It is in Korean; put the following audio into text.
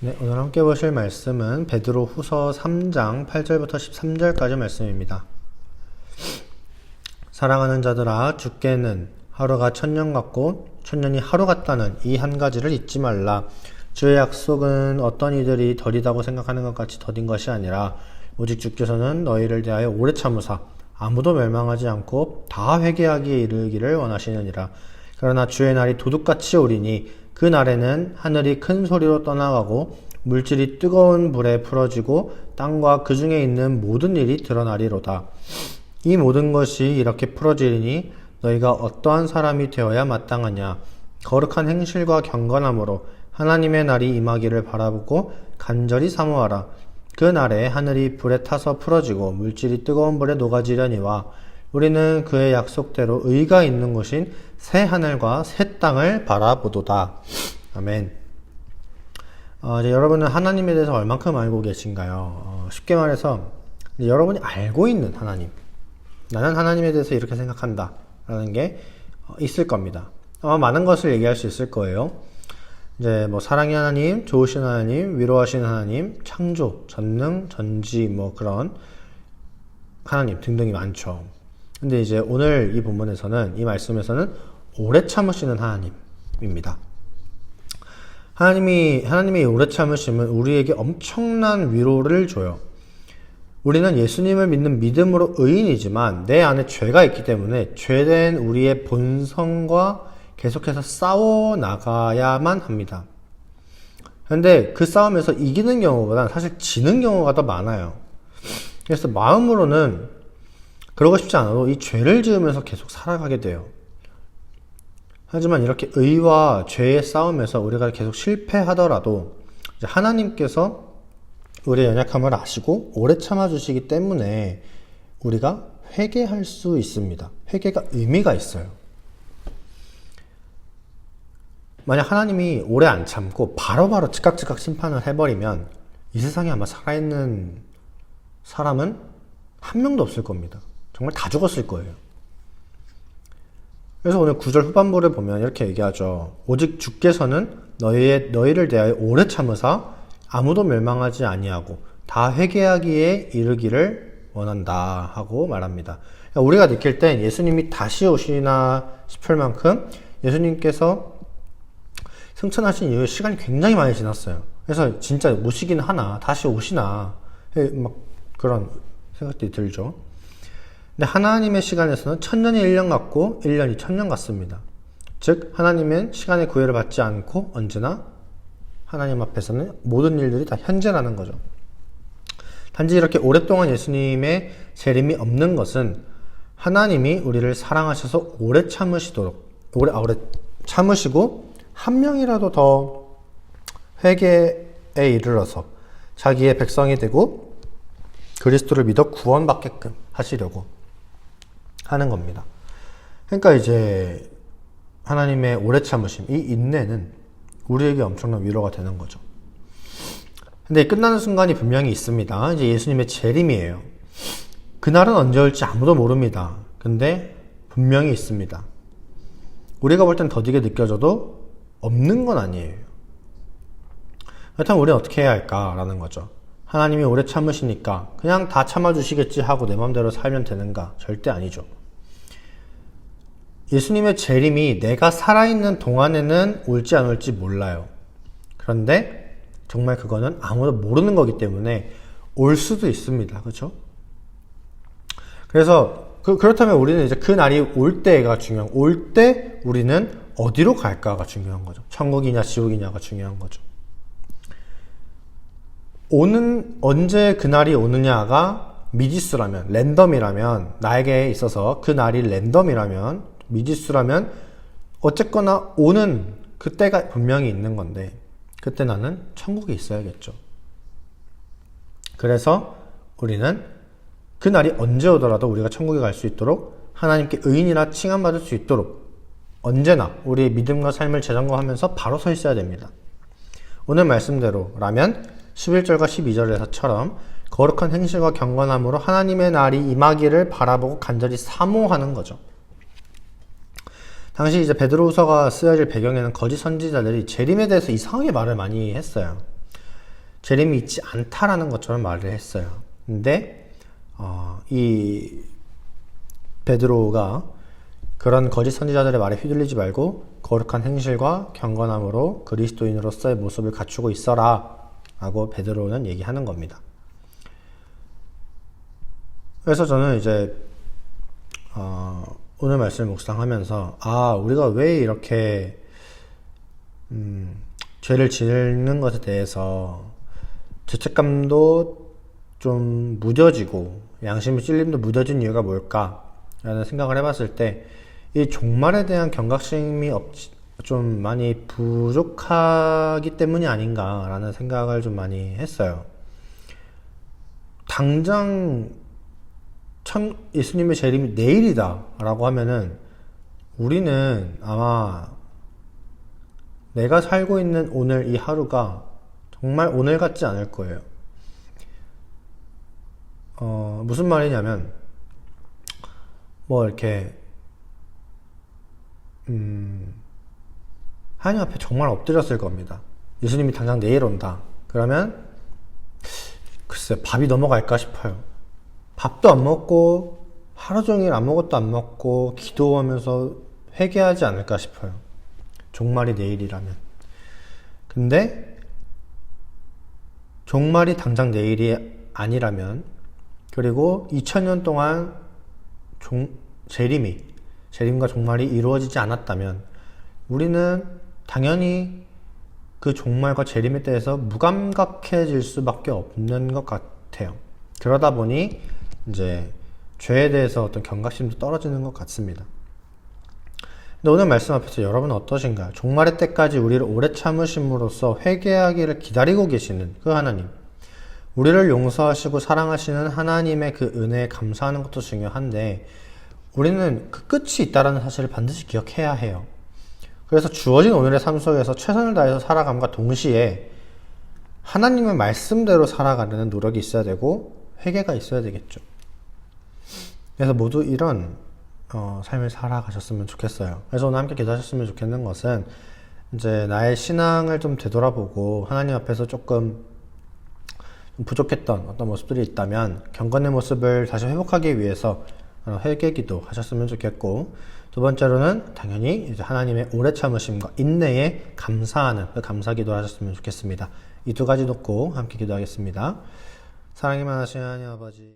네, 오늘 함께 보실 말씀은 베드로 후서 3장 8절부터 13절까지 말씀입니다. 사랑하는 자들아, 주께는 하루가 천년 같고 천년이 하루 같다는 이 한 가지를 잊지 말라. 주의 약속은 어떤 이들이 더디다고 생각하는 것 같이 더딘 것이 아니라 오직 주께서는 너희를 대하여 오래 참으사 아무도 멸망하지 않고 다 회개하기에 이르기를 원하시느니라. 그러나 주의 날이 도둑같이 오리니 그 날에는 하늘이 큰 소리로 떠나가고 물질이 뜨거운 불에 풀어지고 땅과 그 중에 있는 모든 일이 드러나리로다. 이 모든 것이 이렇게 풀어지리니 너희가 어떠한 사람이 되어야 마땅하냐. 거룩한 행실과 경건함으로 하나님의 날이 임하기를 바라보고 간절히 사모하라. 그 날에 하늘이 불에 타서 풀어지고 물질이 뜨거운 불에 녹아지려니와 우리는 그의 약속대로 의가 있는 곳인 새 하늘과 새 땅을 바라보도다. 아멘. 이제 여러분은 하나님에 대해서 얼만큼 알고 계신가요? 쉽게 말해서 여러분이 알고 있는 하나님, 나는 하나님에 대해서 이렇게 생각한다 라는 게 있을 겁니다. 아마 많은 것을 얘기할 수 있을 거예요. 이제 사랑의 하나님, 좋으신 하나님, 위로하신 하나님, 창조, 전능, 전지 그런 하나님 등등이 많죠. 근데 이제 오늘 이 본문에서는, 이 말씀에서는 오래 참으시는 하나님입니다. 하나님의 오래 참으심은 우리에게 엄청난 위로를 줘요. 우리는 예수님을 믿는 믿음으로 의인이지만 내 안에 죄가 있기 때문에 죄된 우리의 본성과 계속해서 싸워 나가야만 합니다. 그런데 그 싸움에서 이기는 경우보다는 사실 지는 경우가 더 많아요. 그래서 마음으로는 그러고 싶지 않아도 이 죄를 지으면서 계속 살아가게 돼요. 하지만 이렇게 의와 죄의 싸움에서 우리가 계속 실패하더라도 하나님께서 우리의 연약함을 아시고 오래 참아주시기 때문에 우리가 회개할 수 있습니다. 회개가 의미가 있어요. 만약 하나님이 오래 안 참고 바로바로 즉각 심판을 해버리면 이 세상에 아마 살아있는 사람은 한 명도 없을 겁니다. 정말 다 죽었을 거예요. 그래서 오늘 9절 후반부를 보면 이렇게 얘기하죠. 오직 주께서는 너희를 대하여 오래 참으사 아무도 멸망하지 아니하고 다 회개하기에 이르기를 원한다 하고 말합니다. 우리가 느낄 땐 예수님이 다시 오시나 싶을 만큼 예수님께서 승천하신 이후에 시간이 굉장히 많이 지났어요. 그래서 진짜 오시긴 하나, 다시 오시나 그런 생각들이 들죠. 근데 하나님의 시간에서는 천년이 1년 같고 1년이 천년 같습니다. 즉 하나님은 시간의 구애를 받지 않고 언제나 하나님 앞에서는 모든 일들이 다 현재라는 거죠. 단지 이렇게 오랫동안 예수님의 재림이 없는 것은 하나님이 우리를 사랑하셔서 오래 참으시고 한 명이라도 더 회개에 이르러서 자기의 백성이 되고 그리스도를 믿어 구원받게끔 하시려고 하는 겁니다. 그러니까 이제 하나님의 오래 참으심, 이 인내는 우리에게 엄청난 위로가 되는 거죠. 근데 끝나는 순간이 분명히 있습니다. 이제 예수님의 재림이에요. 그날은 언제 올지 아무도 모릅니다. 근데 분명히 있습니다. 우리가 볼 땐 더디게 느껴져도 없는 건 아니에요. 그렇다면 우리는 어떻게 해야 할까라는 거죠. 하나님이 오래 참으시니까 그냥 다 참아주시겠지 하고 내 마음대로 살면 되는가? 절대 아니죠. 예수님의 재림이 내가 살아있는 동안에는 올지 안 올지 몰라요. 그런데 정말 그거는 아무도 모르는 거기 때문에 올 수도 있습니다. 그렇죠? 그래서 그렇다면 우리는 이제 그 날이 올 때가 올 때 우리는 어디로 갈까가 중요한 거죠. 천국이냐 지옥이냐가 중요한 거죠. 언제 그날이 오느냐가 미지수라면, 랜덤이라면, 나에게 있어서 그 날이 랜덤이라면, 미지수라면, 어쨌거나 오는 그때가 분명히 있는 건데, 그때 나는 천국에 있어야겠죠. 그래서 우리는 그 날이 언제 오더라도 우리가 천국에 갈 수 있도록 하나님께 의인이라 칭함받을 수 있도록 언제나 우리의 믿음과 삶을 재점검하면서 바로 서 있어야 됩니다. 오늘 말씀대로라면 11절과 12절에서처럼 거룩한 행실과 경건함으로 하나님의 날이 임하기를 바라보고 간절히 사모하는 거죠. 당시 이제 베드로후서가 쓰여질 배경에는 거짓 선지자들이 재림에 대해서 이상하게 말을 많이 했어요. 재림이 있지 않다라는 것처럼 말을 했어요. 근데 이 베드로가 그런 거짓 선지자들의 말에 휘둘리지 말고 거룩한 행실과 경건함으로 그리스도인으로서의 모습을 갖추고 있어라 라고 베드로는 얘기하는 겁니다. 그래서 저는 이제 오늘 말씀을 묵상하면서 우리가 왜 이렇게 죄를 짓는 것에 대해서 죄책감도 좀 무뎌지고 양심의 찔림도 무뎌진 이유가 뭘까? 라는 생각을 해봤을 때 이 종말에 대한 경각심이 좀 많이 부족하기 때문이 아닌가라는 생각을 좀 많이 했어요. 당장 예수님의 재림이 내일이다 라고 하면은 우리는 아마 내가 살고 있는 오늘 이 하루가 정말 오늘 같지 않을 거예요. 무슨 말이냐면 뭐 이렇게 하나님 앞에 정말 엎드렸을 겁니다. 예수님이 당장 내일 온다. 그러면 글쎄 밥이 넘어갈까 싶어요. 밥도 안 먹고 하루 종일 아무것도 안 먹고 기도하면서 회개하지 않을까 싶어요. 종말이 내일이라면. 근데 종말이 당장 내일이 아니라면, 그리고 2000년 동안 재림과 종말이 이루어지지 않았다면 우리는 당연히 그 종말과 재림에 대해서 무감각해질 수밖에 없는 것 같아요. 그러다 보니 이제 죄에 대해서 어떤 경각심도 떨어지는 것 같습니다. 근데 오늘 말씀 앞에서 여러분은 어떠신가요? 종말의 때까지 우리를 오래 참으심으로써 회개하기를 기다리고 계시는 그 하나님, 우리를 용서하시고 사랑하시는 하나님의 그 은혜에 감사하는 것도 중요한데 우리는 그 끝이 있다는 사실을 반드시 기억해야 해요. 그래서 주어진 오늘의 삶 속에서 최선을 다해서 살아감과 동시에 하나님의 말씀대로 살아가려는 노력이 있어야 되고 회개가 있어야 되겠죠. 그래서 모두 이런 삶을 살아가셨으면 좋겠어요. 그래서 오늘 함께 기도하셨으면 좋겠는 것은 이제 나의 신앙을 좀 되돌아보고 하나님 앞에서 조금 부족했던 어떤 모습들이 있다면 경건의 모습을 다시 회복하기 위해서 회개기도 하셨으면 좋겠고, 두 번째로는 당연히 이제 하나님의 오래 참으심과 인내에 감사하는 그 감사기도를 하셨으면 좋겠습니다. 이 두 가지 놓고 함께 기도하겠습니다. 사랑이 많으신 하나님 아버지,